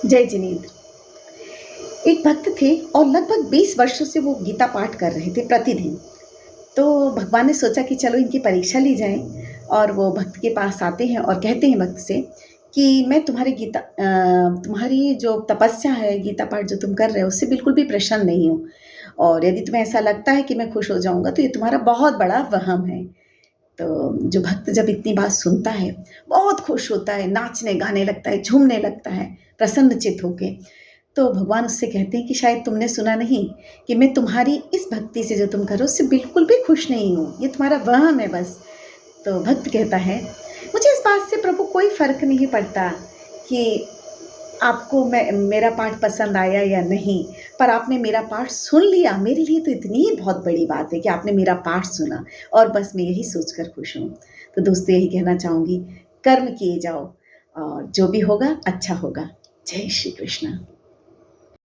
जय जिनेंद्र। एक भक्त थे और लगभग 20 वर्षों से वो गीता पाठ कर रहे थे प्रतिदिन। तो भगवान ने सोचा कि चलो इनकी परीक्षा ली जाए और वो भक्त के पास आते हैं और कहते हैं भक्त से कि मैं तुम्हारी जो तपस्या है, गीता पाठ जो तुम कर रहे हो उससे बिल्कुल भी प्रसन्न नहीं हूँ और यदि तुम्हें ऐसा लगता है कि मैं खुश हो जाऊँगा तो ये तुम्हारा बहुत बड़ा वहम है। तो जो भक्त जब इतनी बात सुनता है, बहुत खुश होता है, नाचने गाने लगता है, झूमने लगता है, प्रसन्नचित्त होके। तो भगवान उससे कहते हैं कि शायद तुमने सुना नहीं कि मैं तुम्हारी इस भक्ति से जो तुम करो उससे बिल्कुल भी खुश नहीं हूँ, ये तुम्हारा वहम है बस। तो भक्त कहता है, मुझे इस बात से प्रभु कोई फ़र्क नहीं पड़ता कि आपको मेरा पाठ पसंद आया या नहीं, पर आपने मेरा पाठ सुन लिया, मेरे लिए तो इतनी ही बहुत बड़ी बात है कि आपने मेरा पाठ सुना और बस मैं यही सोचकर खुश हूँ। तो दोस्तों यही कहना चाहूँगी, कर्म किए जाओ और जो भी होगा अच्छा होगा। जय श्री कृष्ण।